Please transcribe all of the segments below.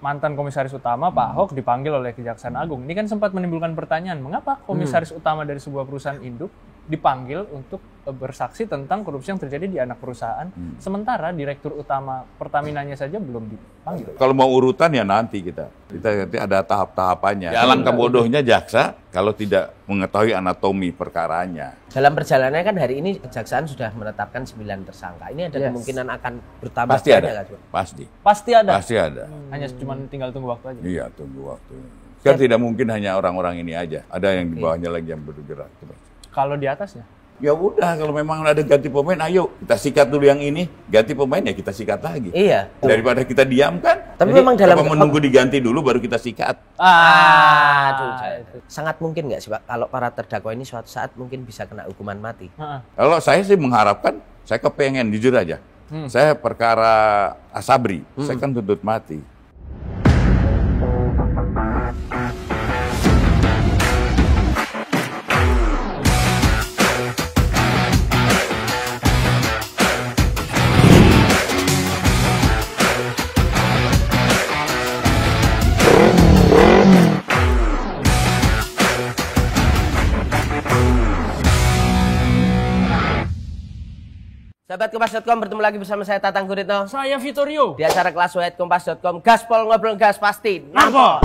mantan komisaris utama Pak Ahok dipanggil oleh Kejaksaan Agung. Ini kan sempat menimbulkan pertanyaan, mengapa komisaris utama dari sebuah perusahaan induk dipanggil untuk bersaksi tentang korupsi yang terjadi di anak perusahaan, sementara direktur utama Pertaminanya saja belum dipanggil. Kalau mau urutan ya nanti kita nanti ada tahap-tahapannya. Ya, alangkah bodohnya jaksa kalau tidak mengetahui anatomi perkaranya. Dalam perjalanannya kan hari ini Kejaksaan sudah menetapkan 9 tersangka. Ini ada kemungkinan akan bertambah. Pasti ada, pasti. Pasti ada. Pasti ada. Hanya cuma tinggal tunggu waktu aja. Iya, tunggu waktu. Kan tidak mungkin hanya orang-orang ini aja. Ada yang di bawahnya lagi yang bergerak. Kalau di atasnya? Ya udah, kalau memang ada ganti pemain, ayo kita sikat dulu yang ini, ganti pemain ya kita sikat lagi. Iya. Daripada kita diam kan. Tapi memang dalam menunggu diganti dulu baru kita sikat. Sangat mungkin nggak sih Pak, kalau para terdakwa ini suatu saat mungkin bisa kena hukuman mati? Kalau saya sih mengharapkan, saya kepengen jujur aja. Saya perkara Asabri, saya kan tuntut mati. Sahabat Kompas.com, bertemu lagi bersama saya Tatang Guritno. Saya Vittorio. Di acara kelas WHET Kompas.com, gaspol ngobrol gas pasti nampol.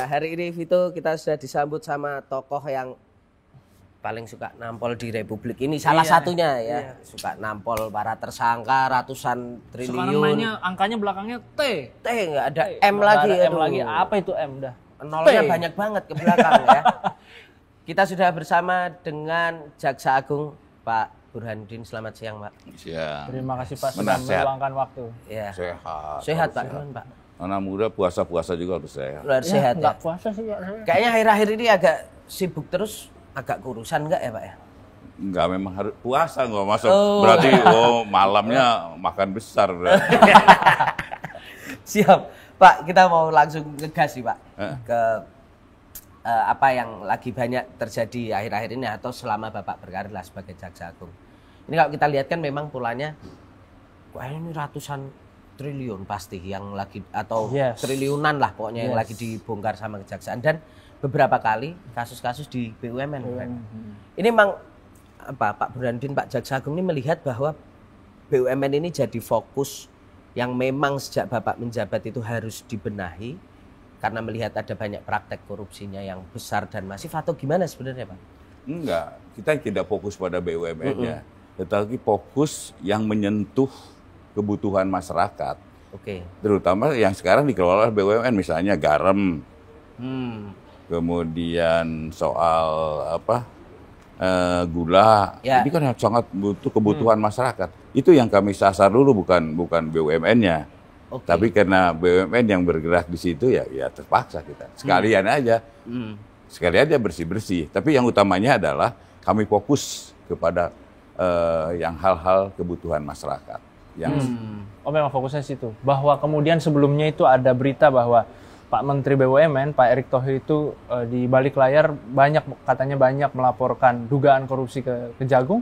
Hari ini Vito kita sudah disambut sama tokoh yang paling suka nampol di Republik ini. Salah satunya ya, suka nampol para tersangka ratusan triliun. Sekarang mainnya angkanya belakangnya T. T nggak ada M lagi. Ada M lagi. Apa itu M dah? Nolnya banyak banget ke belakang ya. Kita sudah bersama dengan Jaksa Agung Pak Burhanuddin. Selamat siang Pak. Siang. Terima kasih Pak sudah meluangkan waktu. Ya. Sehat. Sehat Pak. Pak. Anak muda puasa-puasa juga harus sehat. Luar sehat ya. Enggak puasa sih Pak. Kayaknya akhir-akhir ini agak sibuk terus, agak kurusan enggak ya Pak ya? Enggak, memang harus puasa nggak masuk. Berarti malamnya makan besar. Siap. Pak, kita mau langsung ngegas nih Pak. Ke apa yang lagi banyak terjadi akhir-akhir ini atau selama Bapak berkarir lah sebagai Jaksa Agung. Ini kalau kita lihat kan memang polanya, wah ini ratusan triliun pasti yang lagi, atau triliunan lah pokoknya yang lagi dibongkar sama Kejaksaan, dan beberapa kali kasus-kasus di BUMN. Ini memang apa Pak Burhanuddin, Pak Jaksa Agung ini melihat bahwa BUMN ini jadi fokus yang memang sejak Bapak menjabat itu harus dibenahi, karena melihat ada banyak praktek korupsinya yang besar dan masif, atau gimana sebenarnya Pak? Enggak, kita tidak fokus pada BUMN-nya, tetapi fokus yang menyentuh kebutuhan masyarakat. Terutama yang sekarang dikelola oleh BUMN, misalnya garam, kemudian soal gula, ini kan sangat butuh kebutuhan masyarakat. Itu yang kami sasar dulu, bukan BUMN-nya. Tapi karena BUMN yang bergerak di situ ya terpaksa kita sekalian aja, bersih-bersih. Tapi yang utamanya adalah kami fokus kepada yang hal-hal kebutuhan masyarakat. Memang fokusnya situ. Bahwa kemudian sebelumnya itu ada berita bahwa Pak Menteri BUMN, Pak Erick Thohir itu di balik layar katanya banyak melaporkan dugaan korupsi ke Kejagung.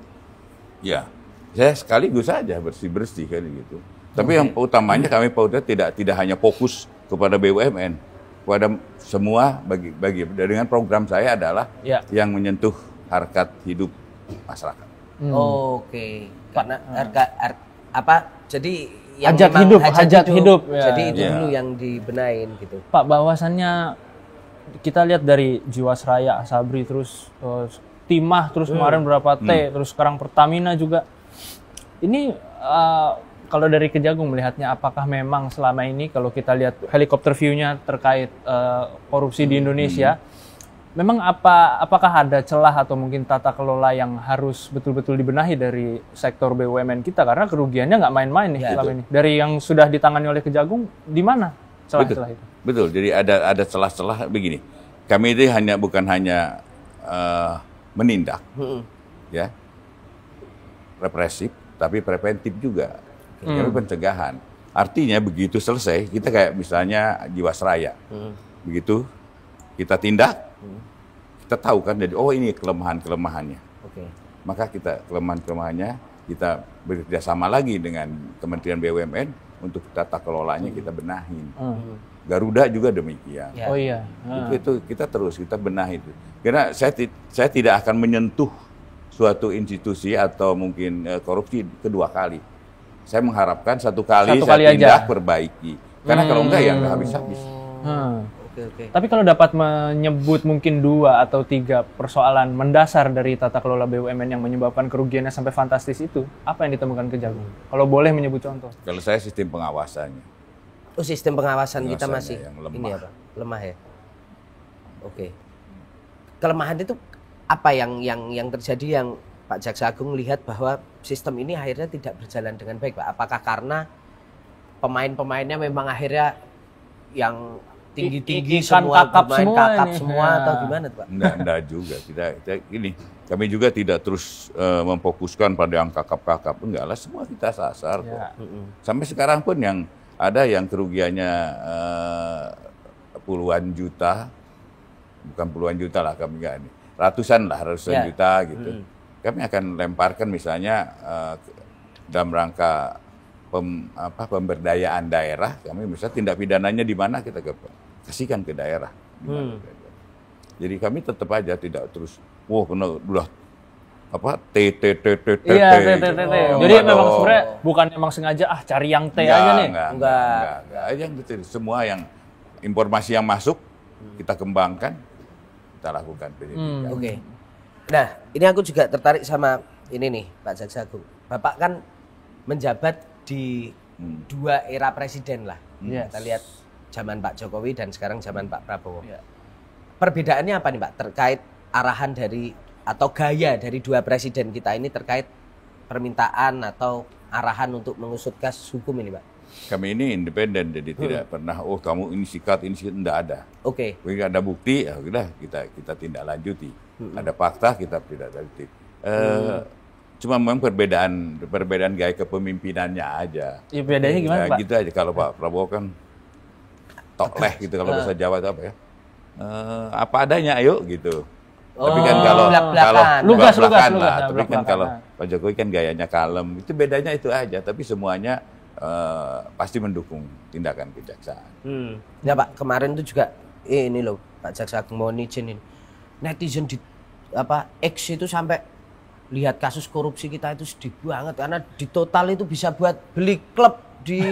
Ya, saya sekaligus saja bersih-bersih kan gitu. Tapi yang utamanya kami tidak hanya fokus kepada BUMN, kepada semua bagi dengan program saya adalah yang menyentuh harkat hidup masyarakat. Karena jadi yang hajat hidup. Jadi itu dulu yang dibenain gitu. Pak, bahwasannya kita lihat dari Jiwasraya, Asabri, terus Timah, terus kemarin berapa T, terus sekarang Pertamina juga. Ini kalau dari Kejagung melihatnya, apakah memang selama ini kalau kita lihat helikopter view-nya terkait korupsi di Indonesia, memang apakah ada celah atau mungkin tata kelola yang harus betul-betul dibenahi dari sektor BUMN kita, karena kerugiannya nggak main-main nih selama ini. Dari yang sudah ditangani oleh Kejagung, di mana celah-celah itu? Betul, jadi ada celah-celah begini. Kami ini bukan hanya menindak, ya, represif, tapi preventif juga. Kami pencegahan. Artinya begitu selesai, kita kayak misalnya Jiwasraya. Begitu kita tindak, kita tahu kan, jadi ini kelemahan-kelemahannya. Maka kelemahan-kelemahannya kita bekerjasama lagi dengan Kementerian BUMN untuk tata kelolanya kita benahin. Garuda juga demikian. Ya. Oh iya. Itu kita benahi itu. Karena saya tidak akan menyentuh suatu institusi atau mungkin korupsi kedua kali. Saya mengharapkan satu kali saya tindak perbaiki. Karena kalau enggak ya nggak habis-habis. Oke. Tapi kalau dapat menyebut mungkin 2 atau 3 persoalan mendasar dari tata kelola BUMN yang menyebabkan kerugiannya sampai fantastis itu, apa yang ditemukan Kejagung? Kalau boleh menyebut contoh. Kalau saya sistem pengawasannya. Oh, sistem pengawasan kita masih yang lemah. ini apa? Lemah ya. Oke. Kelemahan itu apa yang terjadi yang Pak Jaksa Agung lihat bahwa sistem ini akhirnya tidak berjalan dengan baik, Pak? Apakah karena pemain-pemainnya memang akhirnya yang tinggi-tinggi semua, pemain kakap semua atau gimana tuh, Pak? Enggak juga. Kami juga tidak terus memfokuskan pada yang kakap-kakap. Enggak lah, semua kita sasar kok. Sampai sekarang pun yang ada yang kerugiannya puluhan juta, bukan puluhan juta lah kami enggak ini, ratusan juta gitu. Kami akan lemparkan misalnya dalam rangka pemberdayaan daerah, kami misalnya tindak pidananya di mana kita kasihkan ke daerah. Jadi kami tetap aja tidak terus, udah Jadi memang sebenarnya bukan emang sengaja cari yang T aja nih. Enggak. Yang gitu. Semua yang informasi yang masuk kita kembangkan, kita lakukan penyidikan. Oke. Nah, ini aku juga tertarik sama ini nih, Pak Jaksa Agung. Bapak kan menjabat di 2 era presiden lah. Kita lihat zaman Pak Jokowi dan sekarang zaman Pak Prabowo. Perbedaannya apa nih, Pak, terkait arahan dari atau gaya dari 2 presiden kita ini terkait permintaan atau arahan untuk mengusut kasus hukum ini, Pak? Kami ini independen, jadi tidak pernah kamu ini sikat, enggak ada. Oke. Jika ada bukti, ya udah kita tindak lanjuti. Ada fakta, kita tidak lanjuti. Cuma memang perbedaan gaya kepemimpinannya aja. Ya bedanya gimana, Pak? Gitu aja. Kalau Pak Prabowo kan tokleh gitu, kalau bahasa Jawa itu apa ya? Apa adanya, ayo gitu. Tapi kan kalau lugas lah. Tapi kan kalau Pak Jokowi kan gayanya kalem. Itu bedanya itu aja. Tapi semuanya pasti mendukung tindakan kejaksaan. Ya Pak, kemarin itu juga ini loh Pak Jaksa Agung mohon izin ini. Netizen di X itu sampai lihat kasus korupsi kita itu sedih banget karena di total itu bisa buat beli klub di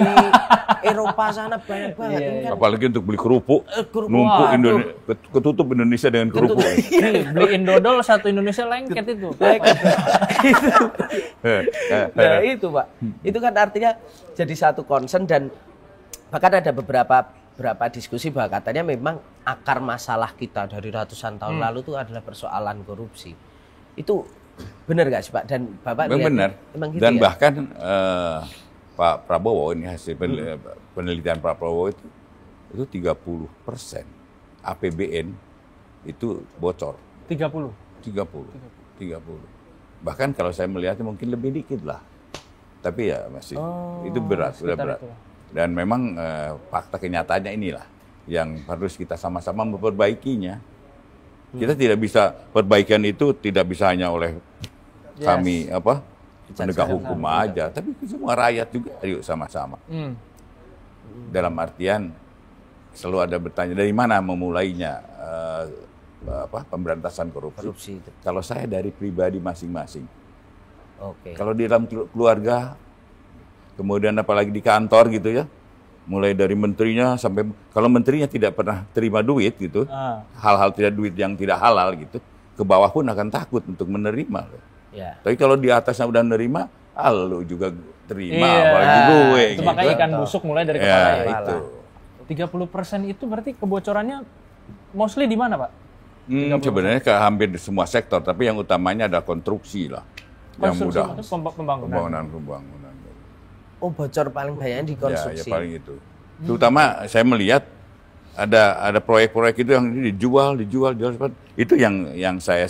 Eropa sana banyak banget. Ini kan apalagi untuk beli kerupuk, numpuk ketutup Indonesia dengan kerupuk. Beli Indodol satu Indonesia lengket itu. Nah itu Pak, itu kan artinya jadi satu concern dan bahkan ada beberapa diskusi bahwa katanya memang akar masalah kita dari ratusan tahun lalu itu adalah persoalan korupsi. Itu benar nggak sih Pak? Dan Bapak benar. Gitu dan ya? Bahkan Pak Prabowo ini hasil penelitian Pak Prabowo itu 30% APBN itu bocor. 30. Bahkan kalau saya melihatnya mungkin lebih dikit lah. Tapi ya masih itu berat, sudah berat. Itu. Dan memang fakta kenyataannya inilah yang harus kita sama-sama memperbaikinya. Kita tidak bisa perbaikan itu tidak bisa hanya oleh kami penegak hukum aja, tapi semua rakyat juga ayo sama-sama. Dalam artian selalu ada bertanya dari mana memulainya pemberantasan korupsi. Kalau saya dari pribadi masing-masing. Kalau di dalam keluarga, kemudian apalagi di kantor gitu ya, mulai dari menterinya sampai kalau menterinya tidak pernah terima duit gitu, hal-hal tidak duit yang tidak halal gitu, ke bawah pun akan takut untuk menerima loh. Ya. Tapi kalau di atasnya udah menerima, lu juga terima, apalagi gue. Itu gitu. Makanya ikan busuk mulai dari kepala. Itu. 30% itu berarti kebocorannya mostly di mana, Pak? Sebenarnya ke hampir di semua sektor, tapi yang utamanya ada konstruksi lah. Yang mudah. Pembangunan. Oh, bocor paling banyak di konstruksi. Ya paling itu. Terutama saya melihat ada proyek-proyek itu yang dijual. Itu yang saya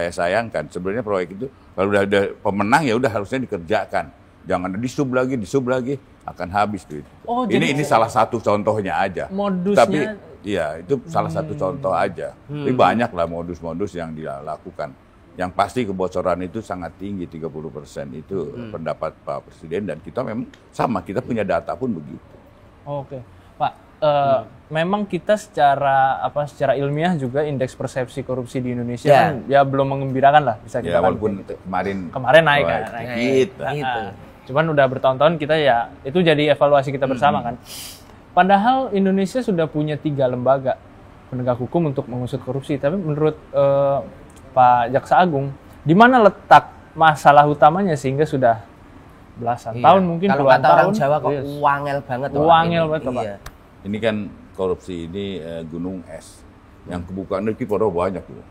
sayangkan. Sebenarnya proyek itu kalau udah ada pemenang ya udah harusnya dikerjakan. Jangan ada disub lagi akan habis duit. Oh, ini salah satu contohnya aja. Modusnya. Tapi ya itu salah satu contoh aja. Tapi banyak lah modus-modus yang dilakukan. Yang pasti kebocoran itu sangat tinggi, 30% itu pendapat Pak Presiden, dan kita memang sama, kita punya data pun begitu. Oke, Pak. Memang kita secara ilmiah juga indeks persepsi korupsi di Indonesia kan ya belum menggembirakan lah, bisa kita walaupun gitu. kemarin naik kan. gitu. Cuman udah bertahun-tahun kita ya itu jadi evaluasi kita bersama kan. Padahal Indonesia sudah punya 3 lembaga penegak hukum untuk mengusut korupsi. Tapi menurut Pak Jaksa Agung, di mana letak masalah utamanya sehingga sudah belasan tahun mungkin kalau puluhan kata tahun. orang Jawa kok wangel banget. Wangel banget Pak. Iya. Ini kan korupsi ini gunung es. Yang kebukaan itu pada banyak loh.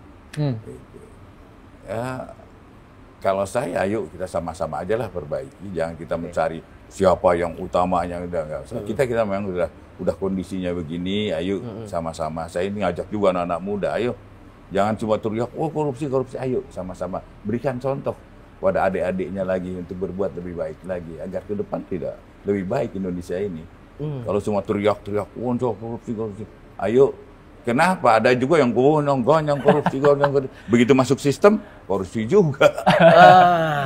Ya, kalau saya, ayo kita sama-sama aja lah perbaiki. Jangan kita mencari siapa yang utamanya, udah nggak usah. Kita memang udah kondisinya begini, ayo sama-sama. Saya ini ngajak juga anak-anak muda, ayo jangan cuma teriak, oh korupsi, ayo sama-sama berikan contoh pada adik-adiknya lagi untuk berbuat lebih baik lagi agar ke depan tidak lebih baik Indonesia ini. Kalau cuma teriak-teriak, oh korupsi, ayo. Kenapa? Ada juga yang korupsi. Begitu masuk sistem, korupsi juga.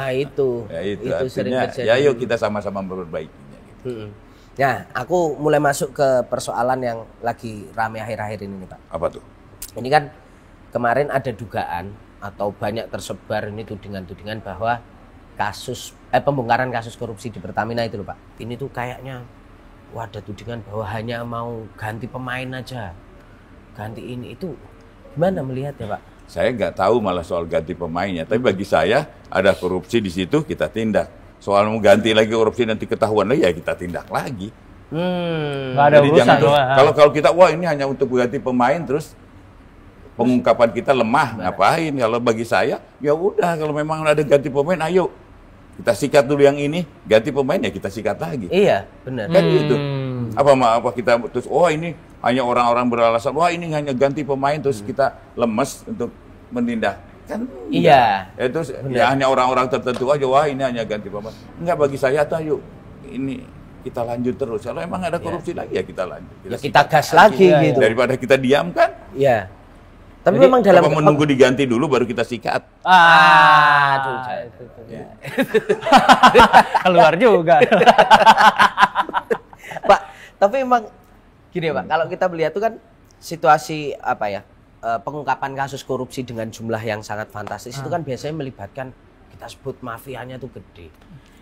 Itu. Ya, itu sering artinya, terjadi. ya yuk kita sama-sama memperbaikinya. Gitu. Nah, aku mulai masuk ke persoalan yang lagi rame akhir-akhir ini nih Pak. Apa tuh? Ini kan kemarin ada dugaan atau banyak tersebar ini tudingan-tudingan bahwa pembongkaran kasus korupsi di Pertamina itu loh Pak. Ini tuh kayaknya ada tudingan bahwa hanya mau ganti pemain aja. Ganti ini, itu gimana melihat ya Pak? Saya nggak tahu malah soal ganti pemainnya, tapi bagi saya ada korupsi di situ kita tindak. Soal mau ganti lagi korupsi nanti ketahuan lagi ya kita tindak lagi. Nggak ada Jadi urusan. jangan kalau kita wah ini hanya untuk ganti pemain terus pengungkapan kita lemah, ngapain? Kalau bagi saya ya udah, kalau memang ada ganti pemain ayo kita sikat dulu yang ini, ganti pemain ya kita sikat lagi. Iya, benar. Kan gitu. Apa kita terus ini hanya orang-orang beralasan wah ini hanya ganti pemain terus kita lemes untuk menindak. Kan iya. Itu ya hanya orang-orang tertentu aja wah ini hanya ganti pemain. Enggak, bagi saya tuh ayo ini kita lanjut terus. Kalau emang ada korupsi lagi ya kita lanjut. Kita gas lagi gitu. Daripada kita diam kan? Iya. Tapi Jadi, memang dalam menunggu diganti dulu baru kita sikat. Keluar juga. Pak, tapi emang gini Pak, kalau kita melihat itu kan situasi pengungkapan kasus korupsi dengan jumlah yang sangat fantastis itu kan biasanya melibatkan, kita sebut mafianya itu gede.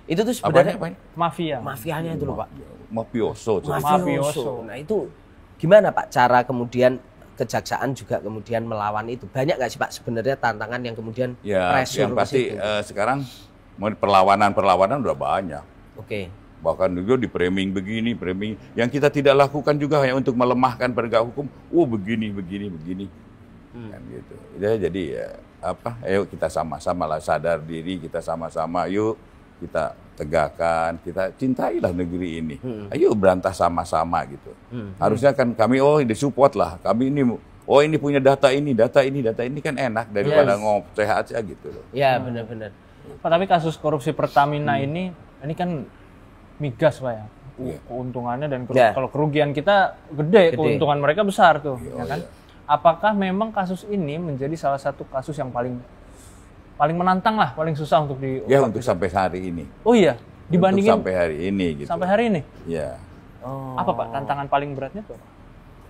Itu tuh sebenarnya mafianya itu loh Pak. Mafioso. Nah itu gimana Pak cara kemudian kejaksaan juga kemudian melawan itu? Banyak nggak sih Pak sebenarnya tantangan yang kemudian pressure yang pasti sekarang perlawanan udah banyak. Oke. Bahkan juga di framing begini, yang kita tidak lakukan juga hanya untuk melemahkan penegak hukum. Begini. Kan gitu. Jadi ayo kita sama-sama lah sadar diri, kita sama-sama yuk kita tegakkan, kita cintailah negeri ini. Ayo berantas sama-sama gitu. Harusnya kan kami disupport lah. Kami ini punya data ini kan enak daripada ngoceh aja gitu loh. Ya benar-benar. Pak, tapi kasus korupsi Pertamina ini kan migas Pak ya. Keuntungannya dan kalau kerugian kita gede, keuntungan mereka besar tuh, ya kan? Apakah memang kasus ini menjadi salah satu kasus yang paling menantang lah, paling susah untuk diungkap? Ya untuk sampai hari ini. Oh iya, dibandingin sampai hari ini gitu. Sampai hari ini? Iya. Apa Pak tantangan paling beratnya tuh?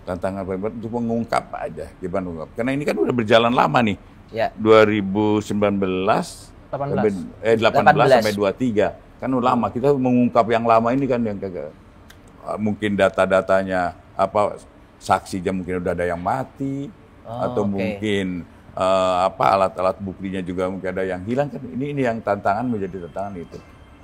Tantangan paling berat untuk mengungkap aja, gimana mengungkap? Karena ini kan udah berjalan lama nih. Ya. 2018 sampai 23 kan udah lama. Kita mengungkap yang lama ini kan yang mungkin data-datanya saksinya mungkin udah ada yang mati atau mungkin alat-alat buktinya juga mungkin ada yang hilang kan. Ini yang tantangan menjadi tantangan itu.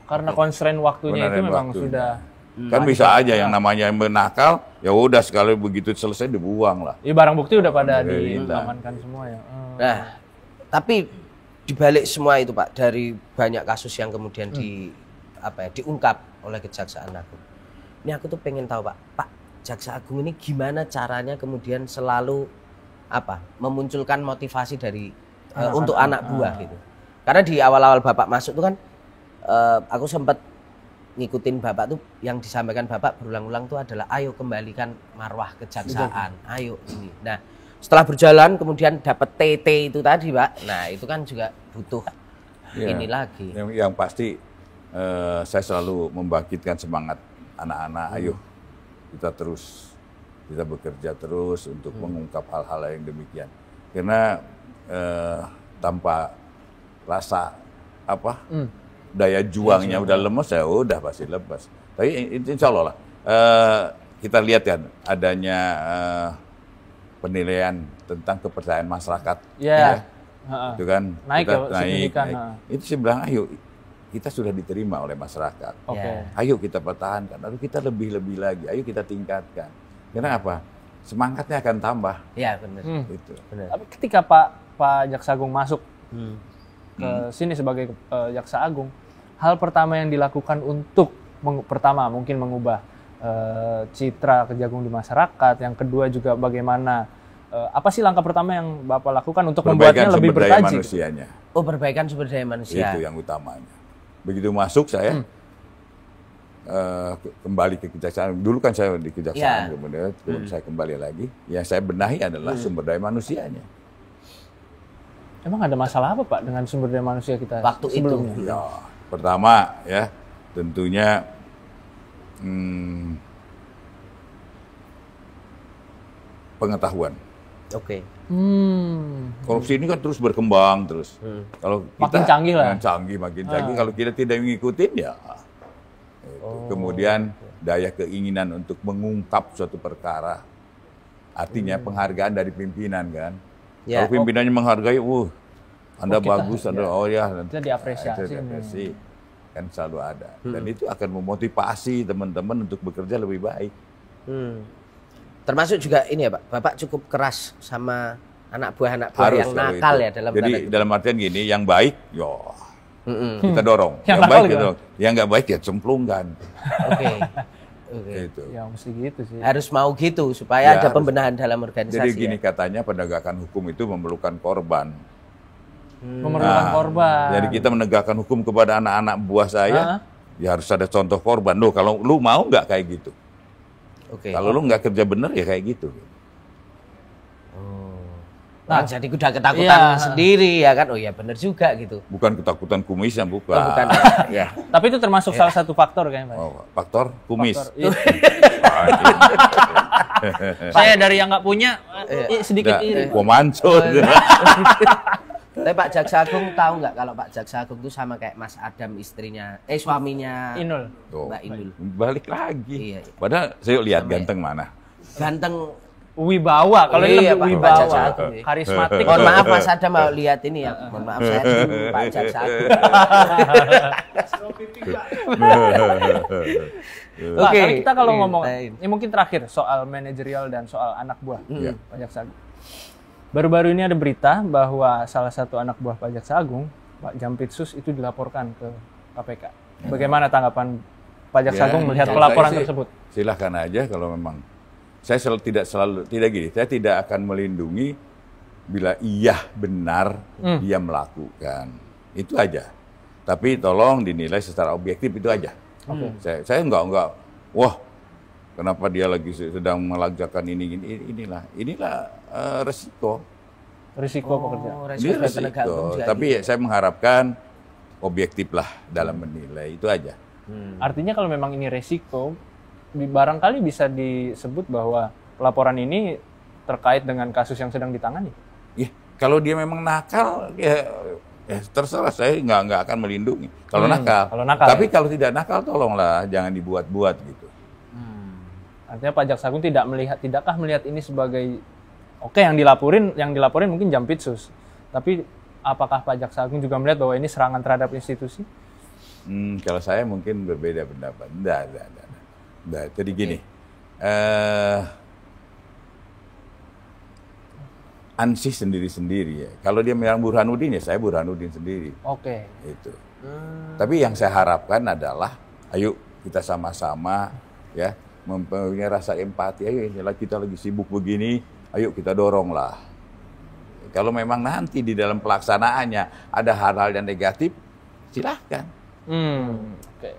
Karena constraint waktunya itu memang sudah kan bisa aja yang namanya menakal ya udah sekali begitu selesai dibuang lah. Iya, barang bukti udah pada diamankan semua ya. Nah, tapi dibalik semua itu Pak, dari banyak kasus yang kemudian diungkap oleh Kejaksaan Agung. Ini aku tuh pengen tahu Pak Jaksa Agung ini gimana caranya kemudian selalu memunculkan motivasi dari untuk anak buah gitu. Karena di awal-awal Bapak masuk tuh kan aku sempat ngikutin Bapak tuh, yang disampaikan Bapak berulang-ulang tuh adalah ayo kembalikan marwah kejaksaan, ayo ini. Nah, setelah berjalan kemudian dapat TT itu tadi, Pak. Nah, itu kan juga butuh ini lagi. Yang pasti saya selalu membangkitkan semangat anak-anak, ayo kita bekerja terus untuk mengungkap hal-hal yang demikian. Karena tanpa rasa daya juangnya udah lemes, ya udah pasti lepas. Tapi insya Allah lah, kita lihat kan adanya penilaian tentang kepercayaan masyarakat. Ya. Itu kan naik. naik. Itu saya bilang, ayo kita sudah diterima oleh masyarakat. Ayo kita pertahankan, lalu kita lebih lagi, ayo kita tingkatkan. Karena apa? Semangatnya akan tambah. Iya, benar. Itu. Tapi ketika Pak Jaksa Agung masuk ke sini sebagai Jaksa Agung, hal pertama yang dilakukan untuk pertama mungkin mengubah citra Kejagung di masyarakat, yang kedua juga bagaimana apa sih langkah pertama yang Bapak lakukan untuk membuatnya lebih bertaji? Manusianya. Oh, perbaikan sumber daya manusia. Itu yang utamanya. Begitu masuk saya kembali ke kejaksaan. Dulu kan saya di kejaksaan, kemudian saya kembali lagi. Yang saya benahi adalah sumber daya manusianya. Emang ada masalah apa, Pak, dengan sumber daya manusia kita waktu sebelumnya? itu? Ya, pertama ya tentunya pengetahuan. Oke. Korupsi ini kan terus berkembang terus. Kalau kita makin canggih lah. Makin canggih. Kalau kita tidak mengikutin ya. Kemudian daya keinginan untuk mengungkap suatu perkara. Artinya penghargaan dari pimpinan kan. Ya. Kalau pimpinannya menghargai, Anda bagus, Anda kita diapresiasi. Kan selalu ada. Dan itu akan memotivasi teman-teman untuk bekerja lebih baik. Termasuk juga ini ya, Pak. Bapak cukup keras sama anak buah yang nakal ya dalam. Jadi dalam artian gini, yang baik, kita dorong. Yang baik gitu. Yang nggak baik ya cemplungkan. Oke. Gitu. Ya mesti gitu sih. Harus mau gitu supaya ada pembenahan dalam organisasi. Jadi gini katanya penegakan hukum itu memerlukan korban. Memerlukan korban. Jadi kita menegakkan hukum kepada anak-anak buah saya, ya harus ada contoh korban. Loh, kalau lu mau nggak kayak gitu? Kalau lu nggak kerja bener ya kayak gitu. Nah, jadi udah ketakutan sendiri ya kan? Oh ya bener juga gitu. Bukan ketakutan kumisnya, bukan. Oh, bukan. Ya. Tapi itu termasuk salah satu faktor kayaknya, Pak. Faktor kumis. Saya dari yang nggak punya sedikit iri. Pemanco. Tapi Pak Jaksa Agung tahu nggak kalau Pak Jaksa Agung itu sama kayak Mas Adam istrinya, suaminya Inul. Mbak Inul. Balik lagi. Iya. Padahal saya lihat ganteng mana. Ganteng. Wibawa, kalau ini lebih Pak wibawa, Jaksa Agung. karismatik. Mohon maaf Mas Adam mau lihat ini ya. Mohon maaf saya dulu Pak Jaksa Agung. Oke. Kita kalau ngomong, ini mungkin terakhir soal manajerial dan soal anak buah Pak Jaksa Agung. Baru-baru ini ada berita bahwa salah satu anak buah Pak Jaksa Agung, Pak Jampitsus, itu dilaporkan ke KPK. Bagaimana tanggapan Pak Jaksa Agung melihat pelaporan tersebut? Silahkan aja kalau memang. Saya tidak gini. Saya tidak akan melindungi bila iya benar dia melakukan. Itu aja. Tapi tolong dinilai secara objektif itu aja. Saya enggak. Wah, kenapa dia lagi sedang melakukan inilah resiko. Risiko pekerjaan. Ini resiko. Tapi saya mengharapkan objektif lah dalam menilai, itu aja. Artinya kalau memang ini resiko, barangkali bisa disebut bahwa pelaporan ini terkait dengan kasus yang sedang ditangani. Ya, kalau dia memang nakal, ya terserah, saya nggak akan melindungi. Kalau nakal. Tapi kalau tidak nakal, tolonglah jangan dibuat-buat gitu. Artinya Pak Jaksa Agung tidakkah melihat ini sebagai yang dilaporin mungkin Jampitsus. Tapi apakah Pak Jaksa Agung juga melihat bahwa ini serangan terhadap institusi? Kalau saya mungkin berbeda pendapat. Enggak. Jadi gini. Ansih sendiri-sendiri ya. Kalau dia menyerang Burhanuddin ya saya Burhanuddin sendiri. Oke. Itu. Tapi yang saya harapkan adalah ayo kita sama-sama ya mempunyai rasa empati. Ayo inilah kita lagi sibuk begini, ayo kita doronglah. Kalau memang nanti di dalam pelaksanaannya ada hal-hal yang negatif, silahkan. Oke.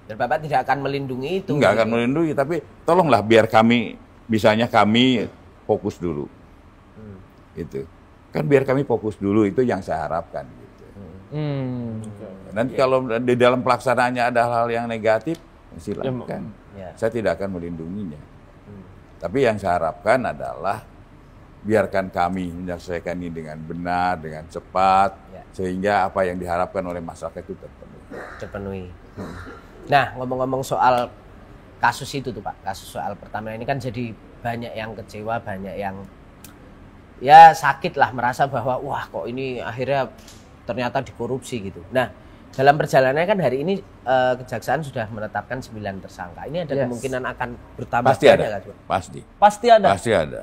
Dan Bapak tidak akan melindungi itu. Enggak akan melindungi, tapi tolonglah biar kami fokus dulu. Itu kan biar kami fokus dulu, itu yang saya harapkan gitu. Nanti kalau di dalam pelaksanaannya ada hal-hal yang negatif, silakan. Saya tidak akan melindunginya. Tapi yang saya harapkan adalah biarkan kami menyelesaikan ini dengan benar, dengan cepat, sehingga apa yang diharapkan oleh masyarakat itu terpenuhi. Nah, ngomong-ngomong soal kasus itu tuh Pak, kasus soal Pertamina ini kan jadi banyak yang kecewa, banyak yang ya sakit lah, merasa bahwa wah kok ini akhirnya ternyata dikorupsi gitu. Nah, dalam perjalanannya kan hari ini Kejaksaan sudah menetapkan 9 tersangka. Ini ada kemungkinan akan bertambah. Pasti ada, Pasti ada. Pasti ada.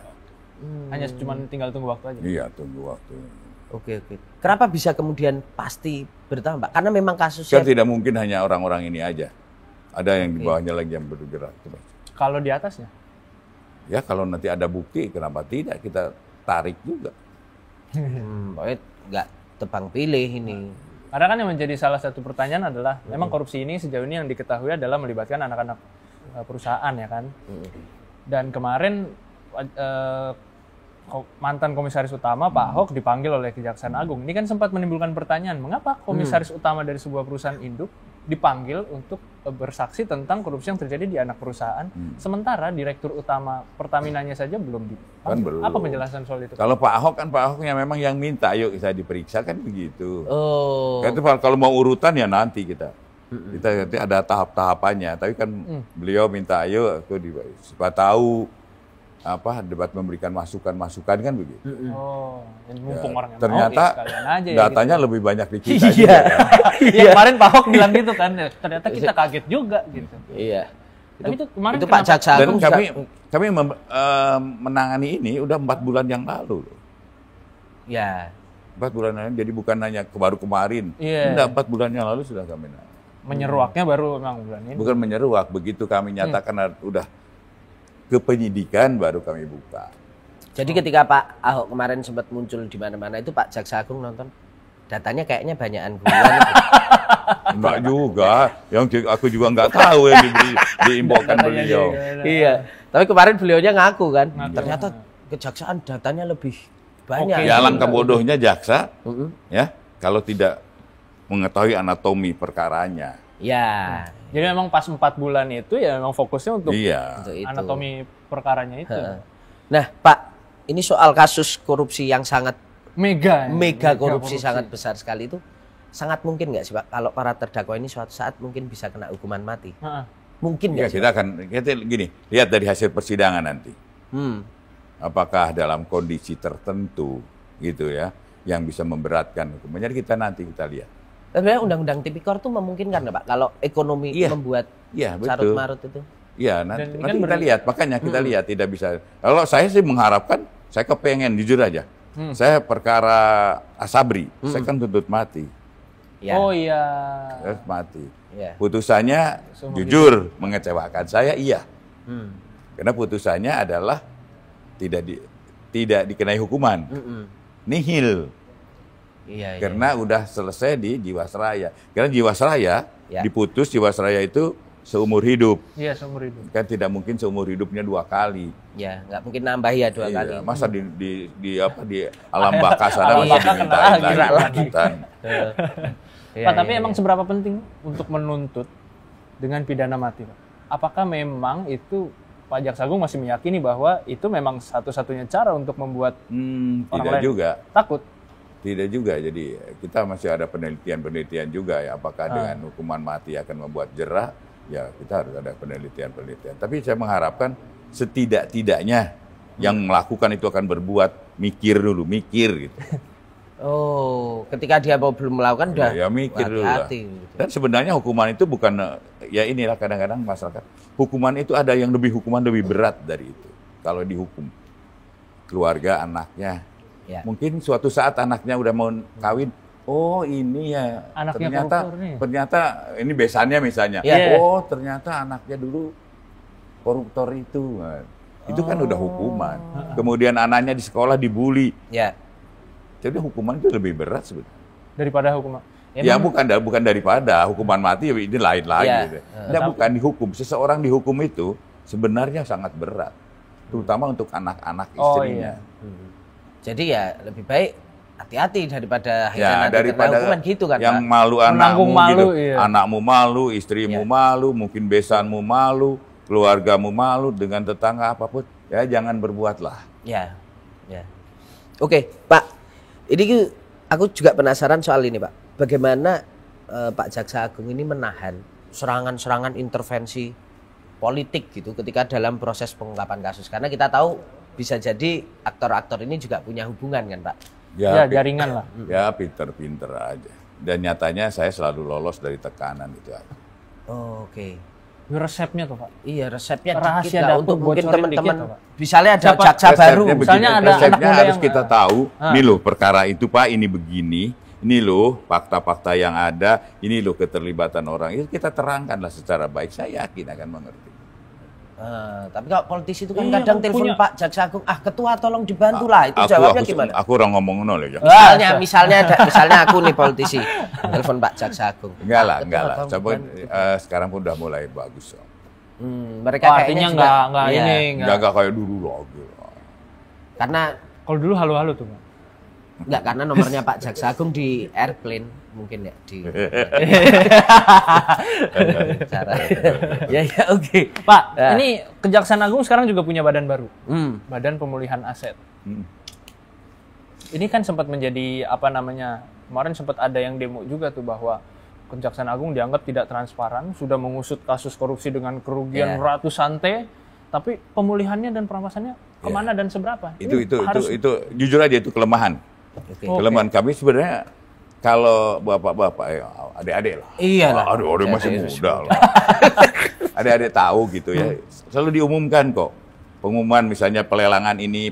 Hanya cuma tinggal tunggu waktu aja. Iya, tunggu waktu. Oke. Kenapa bisa kemudian pasti bertambah? Karena memang kasusnya Kan tidak mungkin hanya orang-orang ini aja. Ada yang di bawahnya lagi yang bergerak. Kalau di atasnya? Ya kalau nanti ada bukti, kenapa tidak kita tarik juga. Pokoknya nggak tebang pilih ini. Karena kan yang menjadi salah satu pertanyaan adalah memang korupsi ini sejauh ini yang diketahui adalah melibatkan anak-anak perusahaan ya kan. Dan kemarin mantan komisaris utama Pak Ahok dipanggil oleh Kejaksaan Agung. Ini kan sempat menimbulkan pertanyaan, mengapa komisaris utama dari sebuah perusahaan induk dipanggil untuk bersaksi tentang korupsi yang terjadi di anak perusahaan, sementara direktur utama Pertaminanya saja belum dipanggil. Kan belum. Apa penjelasan soal itu? Kalau Pak Ahok kan Pak Ahoknya memang yang minta, ayo kita diperiksa kan begitu. Oh. Itu kalau mau urutan ya nanti kita nanti ada tahap-tahapannya. Tapi kan beliau minta ayo aku supaya tahu apa debat memberikan masukan-masukan kan begitu. Oh, mumpung orang yang ternyata mau, ya aja datanya gitu. lebih banyak di kita. Iya. Ya, kemarin Pak Ahok bilang gitu kan, ternyata kita kaget juga gitu. Iya. Tapi itu kemarin itu Pak Jaksa Dan Agung kami menangani ini udah 4 bulan yang lalu loh. Ya. 4 bulan yang lalu, jadi bukan hanya baru kemarin. Iya. Udah 4 bulan yang lalu sudah kami nangani. Menyeruaknya baru memang bulan ini. Bukan menyeruak, begitu kami nyatakan udah ke penyidikan baru kami buka. Jadi ketika Pak Ahok kemarin sempat muncul di mana-mana itu Pak Jaksa Agung nonton datanya kayaknya banyakan bulan. Enggak juga, yang aku juga nggak tahu yang diimbaukan beliau. Iya. Tapi kemarin beliaunya ngaku kan, ternyata kejaksaan datanya lebih banyak. Ya alangkah bodohnya jaksa, ya kalau tidak mengetahui anatomi perkaranya. Ya. Jadi memang pas 4 bulan itu ya memang fokusnya untuk Untuk itu. anatomi perkaranya itu. Nah, Pak, ini soal kasus korupsi yang sangat Mega korupsi sangat besar sekali itu, sangat mungkin nggak sih Pak kalau para terdakwa ini suatu saat mungkin bisa kena hukuman mati? Mungkin Ya nggak sih? kita gini, lihat dari hasil persidangan nanti. Apakah dalam kondisi tertentu gitu ya, yang bisa memberatkan hukumannya, kita lihat. Sebenarnya undang-undang tipikor itu memungkinkan nggak Pak kalau ekonomi membuat carut marut itu? Iya, nanti kita lihat. Makanya kita lihat, tidak bisa. Kalau saya sih mengharapkan, saya kepengen jujur aja. Saya perkara Asabri, saya kan tuntut mati. Ya. Oh iya. Mati. Ya. Putusannya jujur mengecewakan saya, iya. Karena putusannya adalah tidak dikenai hukuman, nihil. Iya, Karena udah selesai di Jiwasraya. Karena Jiwasraya diputus, Jiwasraya itu seumur hidup. Iya, seumur hidup. Kan tidak mungkin seumur hidupnya 2 kali. Ya, nggak mungkin nambah ya 2 kali. Masa di alam baka sana masih dimintain lagi lanjutan. Pak, tapi emang seberapa penting untuk menuntut dengan pidana mati, Pak? Apakah memang itu Pak Jaksa Agung masih meyakini bahwa itu memang satu-satunya cara untuk membuat orang tidak lain juga. takut? Tidak juga. Jadi kita masih ada penelitian juga ya. Apakah dengan hukuman mati akan membuat jerah? Ya kita harus ada penelitian. Tapi saya mengharapkan setidak-tidaknya yang melakukan itu akan berbuat mikir gitu. Oh, ketika dia belum melakukan udah Ya mikir dulu lah. hati-hati. Gitu. Dan sebenarnya hukuman itu bukan, ya inilah kadang-kadang masyarakat. Hukuman itu ada yang hukuman lebih berat dari itu. Kalau dihukum keluarga, anaknya. Ya. Mungkin suatu saat anaknya udah mau kawin, oh ini ya Anaknya ternyata ini besannya misalnya, Ya. oh ternyata anaknya dulu koruptor itu. Nah, itu kan udah hukuman. Kemudian anaknya di sekolah dibully. Ya. Jadi hukuman itu lebih berat sebetulnya. Daripada hukuman. Ya bukan daripada hukuman mati, ini lain lagi. Ya. Gitu. Nah, bukan dihukum. Seseorang dihukum itu sebenarnya sangat berat, terutama untuk anak-anak istrinya. Jadi ya lebih baik hati-hati daripada Ya, daripada hukuman gitu kan yang Pak. malu anakmu Menanggung malu, gitu. iya. Anakmu malu, istrimu malu, mungkin besanmu malu, keluargamu malu, dengan tetangga apapun. Ya jangan berbuatlah. Ya, ya. Oke, Pak. Ini aku juga penasaran soal ini, Pak. Bagaimana Pak Jaksa Agung ini menahan serangan-serangan intervensi politik gitu ketika dalam proses pengungkapan kasus? Karena kita tahu bisa jadi aktor-aktor ini juga punya hubungan kan, Pak? Ya, jaringan lah. Ya pinter-pinter aja. Dan nyatanya saya selalu lolos dari tekanan itu aja. Oh, oke. Ini resepnya tuh Pak. Iya, resepnya Rahasia dikit lah dapur, untuk mungkin bocorin teman-teman. dikit, Pak. Misalnya ada Siapa- jaksa baru. Resepnya Misalnya begini, ada anak resepnya muda harus yang- kita tahu, ini loh perkara itu Pak, ini begini, ini loh fakta-fakta yang ada, ini loh keterlibatan orang, itu kita terangkanlah secara baik, saya yakin akan mengerti. Tapi kalau politisi itu kan Iya, kadang kan telepon punya- Pak Jaksa Agung, ketua tolong dibantu lah. Itu jawabnya gimana? Aku orang ngomong nol ya. Misalnya aku nih politisi, telepon Pak Jaksa Agung. Enggak lah. Ketua, tolong Coba dibantu. sekarang pun udah mulai bagus. Mereka Oh, kayaknya artinya juga, nggak iya. ini, Enggak kayak dulu lagi. Karena Kalau dulu halu-halu tuh Pak. enggak, karena nomornya Pak Jaksa Agung di airplane mungkin ya di cara. Ya oke. Pak, Ya. ini Kejaksaan Agung sekarang juga punya badan baru. Hmm. Badan Pemulihan Aset. Hmm. Ini kan sempat menjadi apa namanya? Kemarin sempat ada yang demo juga tuh bahwa Kejaksaan Agung dianggap tidak transparan, sudah mengusut kasus korupsi dengan kerugian Ya. ratusan T, tapi pemulihannya dan perampasannya kemana dan seberapa? Itu harus jujur aja itu kelemahan. Oke. Kelemahan kami sebenarnya kalau bapak-bapak, adik-adik lah. Iya lah. Adik-adik masih muda lah. Adik-adik tahu gitu ya. Selalu diumumkan kok. Pengumuman misalnya pelelangan ini,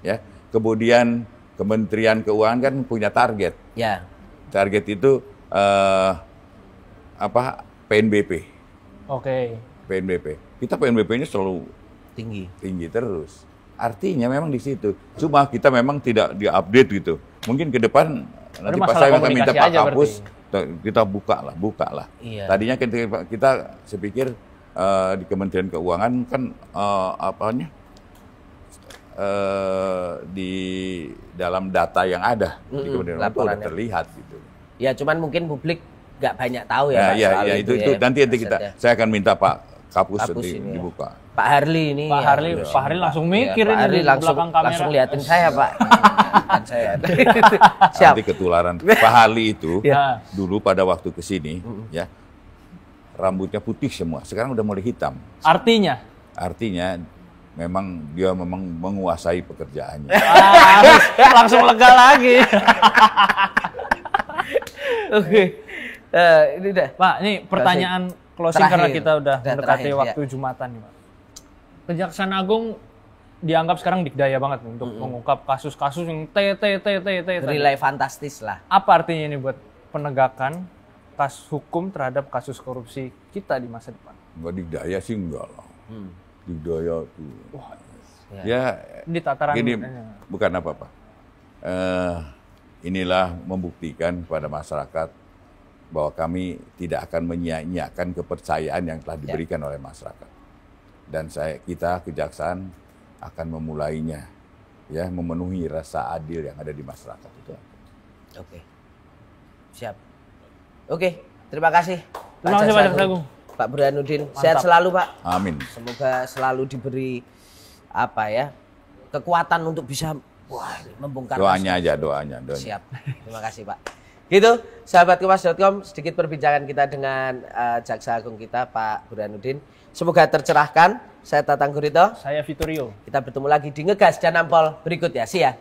ya. Kemudian Kementerian Keuangan kan punya target. Ya. Target itu PNBP. Oke. PNBP. Kita PNBP-nya selalu tinggi terus. Artinya memang di situ. Cuma kita memang tidak diupdate gitu. Mungkin ke depan nanti pas masalah saya akan minta komunikasi Pak aja Kapus, kita buka lah. Iya. Tadinya kita saya pikir di Kementerian Keuangan kan di dalam data yang ada di Kementerian Keuangan itu udah laporannya. terlihat gitu. Ya cuman mungkin publik nggak banyak tahu ya, Pak, soal Ya, itu nanti asetnya. saya akan minta Pak Kapus Kapus nanti ini ya. dibuka. Pak Harli ini. Pak Harli langsung mikir Pak ini Harli di langsung belakang kamera. langsung liatin saya, Pak. Kan saya. Siap. Nanti ketularan. Pak Harli itu Ya. dulu pada waktu kesini, ya rambutnya putih semua. Sekarang udah mulai hitam. Artinya memang dia menguasai pekerjaannya. Langsung lega lagi. Oke. Ini dah. Pak, ini pertanyaan closing Terakhir. karena kita udah Dan mendekati terakhir, waktu Jumatan nih, Pak. Kejaksaan Agung dianggap sekarang dikdaya banget untuk mengungkap kasus-kasus yang tadi. Nilai fantastis lah. Apa artinya ini buat penegakan kasus hukum terhadap kasus korupsi kita di masa depan? Enggak dikdaya sih enggak lah. Dikdaya tuh. Wah, Ya di tataran gini, bukan apa-apa. Inilah membuktikan pada masyarakat bahwa kami tidak akan menyia-nyiakan kepercayaan yang telah diberikan oleh masyarakat. Dan kita kejaksaan akan memulainya, ya, memenuhi rasa adil yang ada di masyarakat itu. Oke. Siap. Oke, terima kasih. Terima kasih Pak Jaksa Agung. Pak Burhanuddin, sehat selalu, Pak. Amin. Semoga selalu diberi kekuatan untuk bisa membongkar Doanya aja, doanya. Siap. Terima kasih, Pak. Gitu, sahabat Kompas.com, sedikit perbincangan kita dengan Jaksa Agung kita, Pak Burhanuddin. Semoga tercerahkan. Saya Tatang Gurito. Saya Vitorio. Kita bertemu lagi di Ngegas dan Nampol berikutnya. See ya.